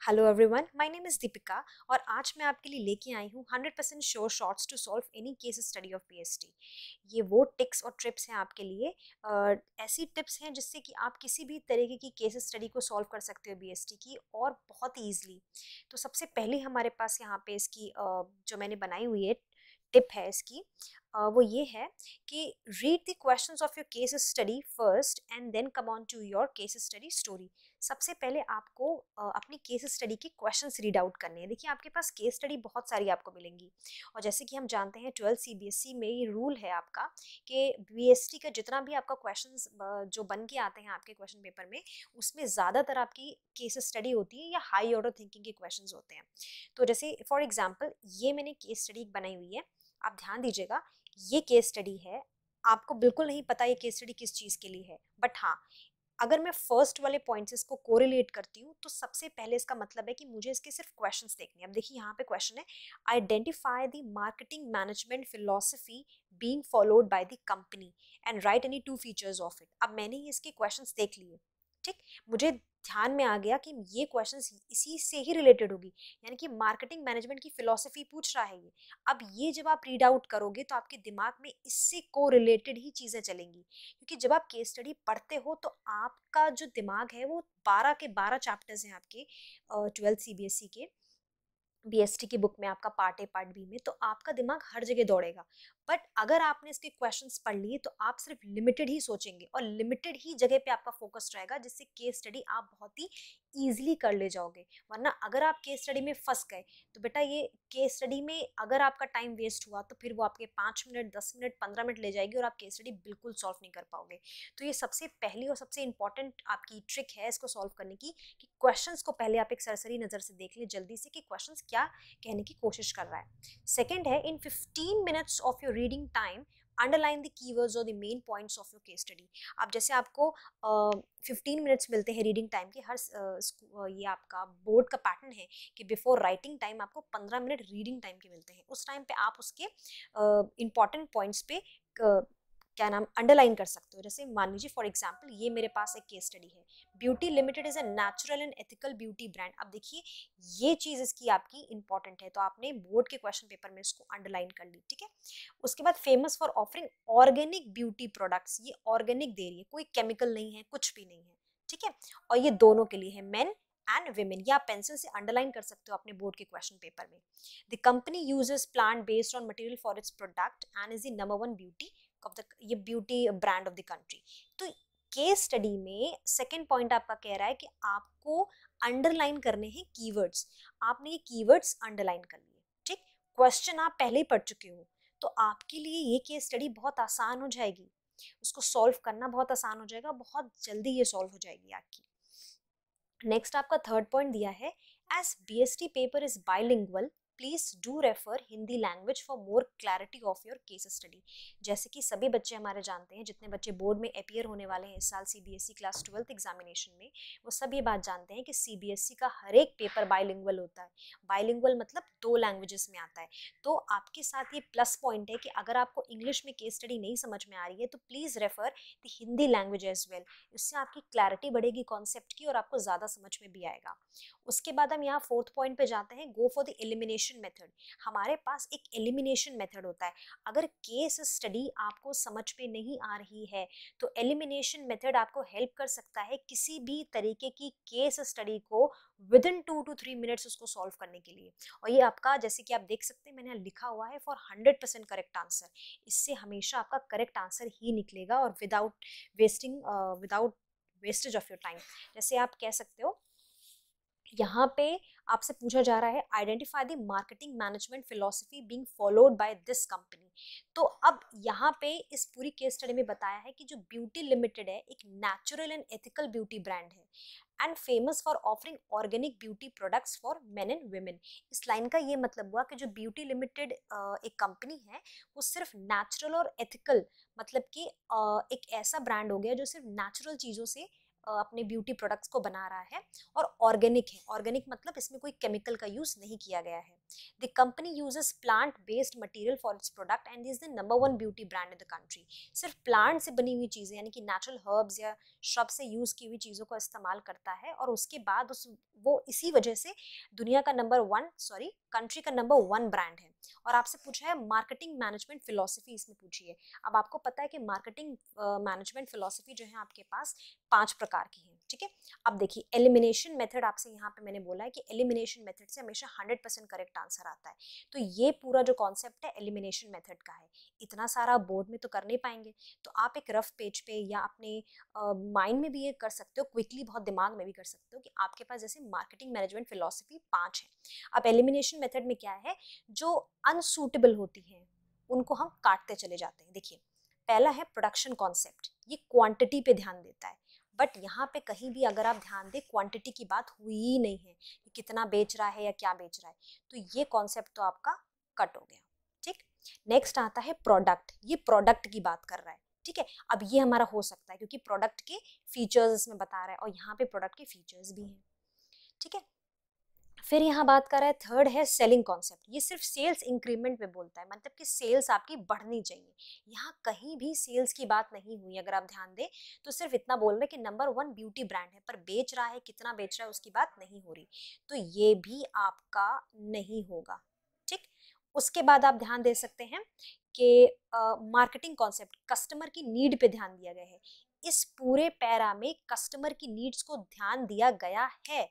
Hello everyone, my name is Deepika और आज मैं आपके लिए लेके आई हूँ 100% sure shots to solve any case study of PST. ये वो टिक्स और ट्रिप्स हैं आपके लिए। ऐसी टिप्स हैं जिससे कि आप किसी भी तरीके की केस स्टडी को सॉल्व कर सकते हो बीएसटी की, और बहुत ही ईजिली। तो सबसे पहले हमारे पास यहाँ पे इसकी जो मैंने बनाई हुई है टिप है इसकी, वो ये है कि read the questions of your case study first and then come on to your case study story. सबसे पहले आपको अपनी केस स्टडी के क्वेश्चंस रीड आउट करने हैं। देखिए, आपके पास केस स्टडी बहुत सारी आपको मिलेंगी, और जैसे कि हम जानते हैं 12 सीबीएसई में ये रूल है आपका कि बीएसटी का जितना भी आपका क्वेश्चंस जो बन के आते हैं आपके क्वेश्चन पेपर में, उसमें ज़्यादातर आपकी केस स्टडी होती है या हाई ऑर्डर थिंकिंग के क्वेश्चंस होते हैं। तो जैसे फॉर एग्जाम्पल ये मैंने केस स्टडी बनाई हुई है, आप ध्यान दीजिएगा। ये केस स्टडी है, आपको बिल्कुल नहीं पता ये केस स्टडी किस चीज़ के लिए है, बट हाँ, अगर मैं फर्स्ट वाले पॉइंट्स को कोरिलेट करती हूँ तो सबसे पहले इसका मतलब है कि मुझे इसके सिर्फ क्वेश्चंस देखने हैं। अब देखिए, यहाँ पे क्वेश्चन है, identify the marketing management philosophy being followed by the company and right any two features of it. अब मैंने ये इसके क्वेश्चंस देख लिए, ठीक, मुझे ध्यान में आ गया कि ये क्वेश्चंस इसी से ही रिलेटेड होगी, यानी कि मार्केटिंग मैनेजमेंट की फिलॉसफी पूछ रहा है ये। अब ये जब आप रीड आउट करोगे तो आपके दिमाग में इससे को रिलेटेड ही चीज़ें चलेंगी, क्योंकि जब आप केस स्टडी पढ़ते हो तो आपका जो दिमाग है वो 12 के 12 चैप्टर्स हैं आपके 12 सीबीएसई के बीएसटी की बुक में, आपका पार्ट ए पार्ट बी में, तो आपका दिमाग हर जगह दौड़ेगा। बट अगर आपने इसके क्वेश्चंस पढ़ लिए तो आप सिर्फ लिमिटेड ही सोचेंगे और लिमिटेड ही जगह पे आपका फोकस रहेगा, जिससे केस स्टडी आप बहुत ही ईजिली कर ले जाओगे। वरना अगर आप केस स्टडी में फंस गए तो बेटा, ये केस स्टडी में अगर आपका टाइम वेस्ट हुआ तो फिर वो आपके 5 मिनट 10 मिनट 15 मिनट ले जाएगी और आप केस स्टडी बिल्कुल सॉल्व नहीं कर पाओगे। तो ये सबसे पहली और सबसे इंपॉर्टेंट आपकी ट्रिक है इसको सॉल्व करने की, कि क्वेश्चंस को पहले आप एक सरसरी नज़र से देख लें जल्दी से कि क्वेश्चंस क्या कहने की कोशिश कर रहा है। सेकंड है, in 15 minutes of your reading time underline the keywords और the main points of your case study. अब जैसे आपको 15 मिनट्स मिलते हैं रीडिंग टाइम के, हर ये आपका बोर्ड का पैटर्न है कि बिफोर राइटिंग टाइम आपको 15 मिनट रीडिंग टाइम के मिलते हैं। उस टाइम पे आप उसके इंपॉर्टेंट पॉइंट्स पे क्या नाम अंडरलाइन कर सकते हो। जैसे मान लीजिए फॉर एग्जांपल, ये मेरे पास एक केस स्टडी है, beauty limited is a natural and ethical beauty brand. अब देखिए, ये चीज इसकी आपकी इंपॉर्टेंट है, तो आपने बोर्ड के क्वेश्चन पेपर में इसको अंडरलाइन कर ली, ठीक है। उसके बाद famous for offering organic beauty products, ये ऑर्गेनिक दे रही है, कोई केमिकल नहीं है, कुछ भी नहीं है, ठीक है। और ये दोनों के लिए है, मेन एंड विमेन। ये आप पेंसिल से अंडरलाइन कर सकते हो अपने बोर्ड के क्वेश्चन पेपर में। The company uses plant based on material for its product and is the number 1 beauty of the, ये beauty brand of the country. तो केस स्टडी में सेकंड पॉइंट आपका कह रहा है कि आपको अंडरलाइन करने हैं कीवर्ड्स। आपने ये कीवर्ड्स अंडरलाइन कर लिए, ठीक। क्वेश्चन आप पहले ही पढ़ चुके हो, तो आपके लिए ये केस स्टडी बहुत आसान हो जाएगी, उसको सॉल्व करना बहुत आसान हो जाएगा, बहुत जल्दी ये सॉल्व हो जाएगी आपकी। नेक्स्ट आपका थर्ड पॉइंट दिया है, as BST paper is bilingual please do refer Hindi language for more clarity of your case study. जैसे कि सभी बच्चे हमारे जानते हैं, जितने बच्चे बोर्ड में अपीयर होने वाले हैं इस साल सीबीएसई क्लास 12th एग्जामिनेशन में, वो सब ये बात जानते हैं कि सीबीएसई का हर एक पेपर बाइलिंगुअल होता है। बाइलिंगुअल मतलब 2 लैंग्वेजेस में आता है। तो आपके साथ ये प्लस पॉइंट है कि अगर आपको इंग्लिश में केस स्टडी नहीं समझ में आ रही है तो please refer the Hindi language as well. इससे आपकी क्लैरिटी बढ़ेगी कॉन्सेप्ट की और आपको ज़्यादा समझ में भी आएगा। उसके बाद हम यहाँ फोर्थ पॉइंट पे जाते हैं, go for the elimination method. हमारे पास एक एलिमिनेशन मेथड होता है। अगर केस स्टडी आपको समझ में नहीं आ रही है तो एलिमिनेशन मेथड आपको हेल्प कर सकता है किसी भी तरीके की केस स्टडी को विद इन 2 to 3 मिनट्स उसको सॉल्व करने के लिए। और ये आपका, जैसे कि आप देख सकते हैं, मैंने यहाँ लिखा हुआ है फॉर 100% करेक्ट आंसर। इससे हमेशा आपका करेक्ट आंसर ही निकलेगा और without wastage of your time. जैसे आप कह सकते हो, यहाँ पे आपसे पूछा जा रहा है, identify the marketing management philosophy being followed by this company. तो अब यहाँ पे इस पूरी केस स्टडी में बताया है कि जो ब्यूटी लिमिटेड है एक natural and ethical beauty brand है and famous for offering organic beauty products for men and women. इस लाइन का ये मतलब हुआ कि जो ब्यूटी लिमिटेड एक कंपनी है, वो सिर्फ नेचुरल और एथिकल, मतलब कि एक ऐसा ब्रांड हो गया जो सिर्फ नेचुरल चीज़ों से अपने ब्यूटी प्रोडक्ट्स को बना रहा है और ऑर्गेनिक है। ऑर्गेनिक मतलब इसमें कोई केमिकल का यूज नहीं किया गया है। The company uses plant based material for its product and is the number 1 beauty brand in the country. सिर्फ प्लांट से बनी हुई चीजें यानी कि नेचुरल हर्ब्स या श्रब से यूज की हुई चीजों का इस्तेमाल करता है और उसके बाद वो इसी वजह से दुनिया का कंट्री का नंबर 1 ब्रांड है। और आपसे पूछा है मार्केटिंग मैनेजमेंट फिलॉसफी इसमें पूछी है। अब आपको पता है कि मार्केटिंग मैनेजमेंट फिलॉसफी जो है आपके पास 5 प्रकार की है, ठीक है। अब देखिए एलिमिनेशन मेथड आपसे यहाँ पे मैंने बोला है कि एलिमिनेशन मेथड से हमेशा 100% करेक्ट आंसर आता है। तो ये पूरा जो कॉन्सेप्ट है एलिमिनेशन मेथड का है। इतना सारा बोर्ड में तो कर नहीं पाएंगे, तो आप एक रफ पेज पे या अपने माइंड में भी ये कर सकते हो, क्विकली बहुत दिमाग में भी कर सकते हो कि आपके पास जैसे मार्केटिंग मैनेजमेंट फिलॉसफी 5 है। अब एलिमिनेशन मेथड में क्या है, जो अनसूटेबल होती है उनको हम काटते चले जाते हैं। देखिए पहला है प्रोडक्शन कॉन्सेप्ट, ये क्वांटिटी पे ध्यान देता है, बट यहाँ पे कहीं भी अगर आप ध्यान दें क्वांटिटी की बात हुई ही नहीं है कि कितना बेच रहा है या क्या बेच रहा है, तो ये कॉन्सेप्ट तो आपका कट हो गया, ठीक। नेक्स्ट आता है प्रोडक्ट, ये प्रोडक्ट की बात कर रहा है, ठीक है। अब ये हमारा हो सकता है क्योंकि प्रोडक्ट के फीचर्स इसमें बता रहा है और यहाँ पे प्रोडक्ट के फीचर्स भी हैं, ठीक है। फिर यहाँ बात कर रहा है, थर्ड है सेलिंग कॉन्सेप्ट, ये सिर्फ सेल्स इंक्रीमेंट में बोलता है, मतलब कि सेल्स आपकी बढ़नी चाहिए। यहाँ कहीं भी सेल्स की बात नहीं हुई, अगर आप ध्यान दें तो सिर्फ इतना बोल रहे कि नंबर 1 ब्यूटी ब्रांड है, पर बेच रहा है, कितना बेच रहा है उसकी बात नहीं हो रही, तो ये भी आपका नहीं होगा, ठीक। उसके बाद आप ध्यान दे सकते हैं कि मार्केटिंग कॉन्सेप्ट, कस्टमर की नीड पे ध्यान दिया गया है। इस पूरे पैरा में कस्टमर की नीड्स को ध्यान दिया गया है,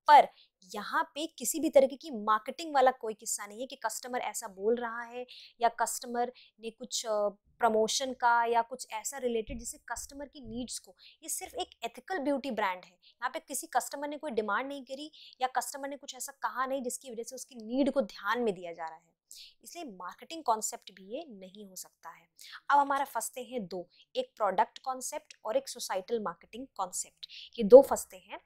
पर यहाँ पे किसी भी तरीके की मार्केटिंग वाला कोई किस्सा नहीं है कि कस्टमर ऐसा बोल रहा है या कस्टमर ने कुछ प्रमोशन का या कुछ ऐसा रिलेटेड जिससे कस्टमर की नीड्स को, ये सिर्फ एक एथिकल ब्यूटी ब्रांड है। यहाँ पे किसी कस्टमर ने कोई डिमांड नहीं करी या कस्टमर ने कुछ ऐसा कहा नहीं जिसकी वजह से उसकी नीड को ध्यान में दिया जा रहा है, इसलिए मार्केटिंग कॉन्सेप्ट भी ये नहीं हो सकता है। अब हमारा फंसते हैं दो, एक प्रोडक्ट कॉन्सेप्ट और एक सोसाइटल मार्केटिंग कॉन्सेप्ट, ये दो फंसते हैं।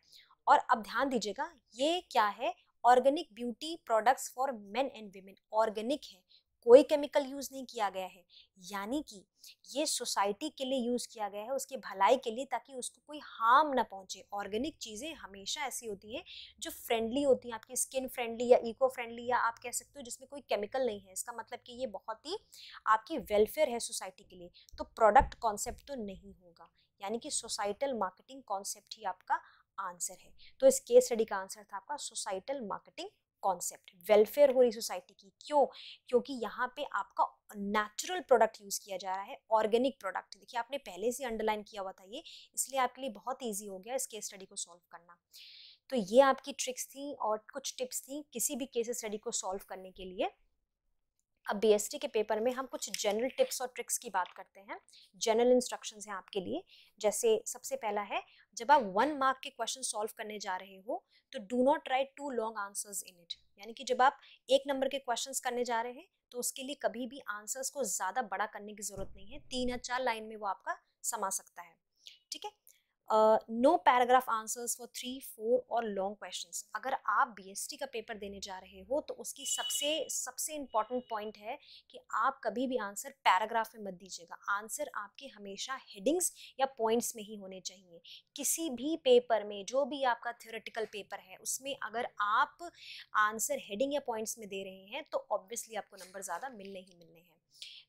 और अब ध्यान दीजिएगा ये क्या है, organic beauty products for men and women, organic है, कोई केमिकल यूज नहीं किया गया है, यानी कि ये सोसाइटी के लिए यूज किया गया है, उसके भलाई के लिए, ताकि उसको कोई हार्म ना पहुंचे। ऑर्गेनिक चीजें हमेशा ऐसी होती हैं जो फ्रेंडली होती हैं, आपकी स्किन फ्रेंडली या इको फ्रेंडली, या आप कह सकते हो जिसमें कोई केमिकल नहीं है, इसका मतलब कि ये बहुत ही आपकी वेलफेयर है सोसाइटी के लिए। तो प्रोडक्ट कॉन्सेप्ट तो नहीं होगा, यानी कि सोसाइटल मार्केटिंग कॉन्सेप्ट ही आपका आंसर है। तो इस केस स्टडी का आंसर था आपका सोसाइटल मार्केटिंग कॉन्सेप्ट, वेलफेयर हो रही सोसाइटी की, क्यों, क्योंकि यहाँ पे आपका नेचुरल प्रोडक्ट यूज किया जा रहा है, ऑर्गेनिक प्रोडक्ट। देखिए आपने पहले से अंडरलाइन किया हुआ था ये, इसलिए आपके लिए बहुत ईजी हो गया इस केस स्टडी को सॉल्व करना। तो ये आपकी ट्रिक्स थी और कुछ टिप्स थी किसी भी केस स्टडी को सॉल्व करने के लिए। अब बीएसटी के पेपर में हम कुछ जनरल टिप्स और ट्रिक्स की बात करते हैं, जनरल इंस्ट्रक्शंस हैं आपके लिए। जैसे सबसे पहला है, जब आप 1 मार्क के क्वेश्चन सॉल्व करने जा रहे हो तो do not write too long answers in it, यानी कि जब आप 1 नंबर के क्वेश्चंस करने जा रहे हैं तो उसके लिए कभी भी आंसर्स को ज़्यादा बड़ा करने की ज़रूरत नहीं है, 3 या 4 लाइन में वो आपका समा सकता है, ठीक है। नो पैराग्राफ आंसर्स फॉर 3, 4 और लॉन्ग क्वेश्चंस। अगर आप बीएसटी का पेपर देने जा रहे हो तो उसकी सबसे इम्पॉर्टेंट पॉइंट है कि आप कभी भी आंसर पैराग्राफ में मत दीजिएगा, आंसर आपके हमेशा हेडिंग्स या पॉइंट्स में ही होने चाहिए। किसी भी पेपर में, जो भी आपका थ्योरेटिकल पेपर है, उसमें अगर आप आंसर हेडिंग या पॉइंट्स में दे रहे हैं तो ऑब्वियसली आपको नंबर ज़्यादा मिलने ही मिलने हैं।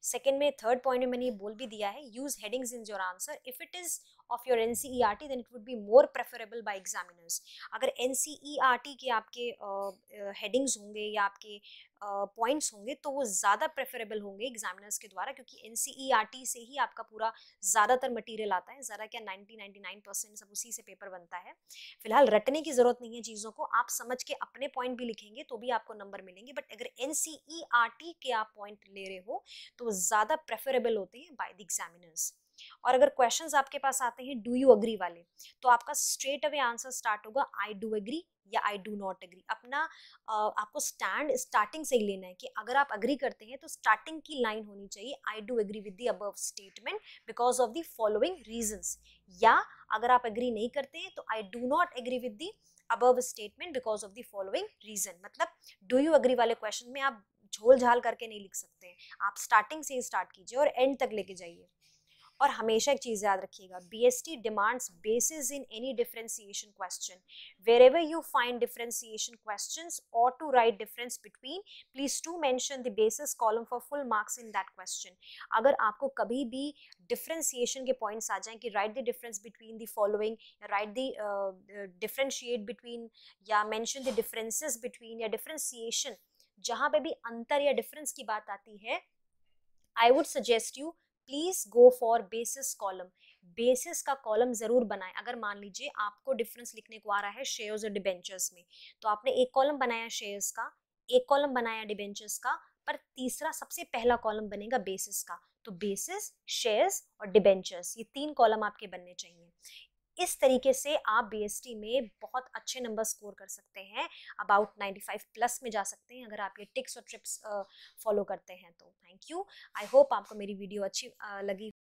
सेकेंड में, थर्ड पॉइंट में मैंने ये बोल भी दिया है, use headings in your answer if it is of your NCERT then it would be more preferable by examiners. अगर एनसीईआरटी के आपके हेडिंग्स होंगे या आपके पॉइंट्स होंगे तो वो ज़्यादा प्रेफरेबल होंगे एग्जामिनर्स के द्वारा, क्योंकि एनसीईआरटी से ही आपका पूरा ज़्यादातर मटेरियल आता है, ज़्यादा क्या 90-99% सब उसी से पेपर बनता है। फिलहाल रटने की ज़रूरत नहीं है चीज़ों को, आप समझ के अपने पॉइंट भी लिखेंगे तो भी आपको नंबर मिलेंगे, बट अगर एनसीईआरटी के आप पॉइंट ले रहे हो तो ज़्यादा प्रेफरेबल होते हैं बाय द एग्जामिनर्स। और अगर क्वेश्चंस आपके पास आते हैं डू यू अग्री वाले, तो आपका स्ट्रेट अवे आंसर स्टार्ट होगा आई डू एग्री या आई डू नॉट एग्री। अपना आपको स्टैंड स्टार्टिंग से ही लेना है कि अगर आप अग्री करते हैं तो स्टार्टिंग की लाइन होनी चाहिए I do agree with the above statement because of the following reasons, या अगर आप एग्री नहीं करते हैं तो I do not agree with the above statement because of the following reason. मतलब डू यू एग्री वाले क्वेश्चन में आप झोल झाल करके नहीं लिख सकते हैं, आप स्टार्टिंग से ही स्टार्ट कीजिए और एंड तक लेके जाइए। और हमेशा एक चीज याद रखिएगा, BST demands basis in any differentiation question. Wherever you find differentiation questions or to write difference between, please to mention the basis column for full marks in that question. अगर आपको कभी भी differentiation के points आ जाएं कि write the difference between the following, write the differentiate between, या mention the differences between, या differentiation, जहां पे भी अंतर या difference की बात आती है, I would suggest you please go for basis column. Basis का कॉलम जरूर बनाएं. अगर मान लीजिए आपको डिफरेंस लिखने को आ रहा है शेयर्स और डिबेंचर्स में, तो आपने एक कॉलम बनाया शेयर्स का, एक कॉलम बनाया डिबेंचर्स का, पर तीसरा सबसे पहला कॉलम बनेगा बेसिस का. तो बेसिस, शेयर्स और डिबेंचर्स, ये 3 कॉलम आपके बनने चाहिए. इस तरीके से आप BST में बहुत अच्छे नंबर स्कोर कर सकते हैं, अबाउट 95 प्लस में जा सकते हैं अगर आप ये टिक्स और ट्रिप्स फॉलो करते हैं. तो थैंक यू. आई होप आपको मेरी वीडियो अच्छी लगी.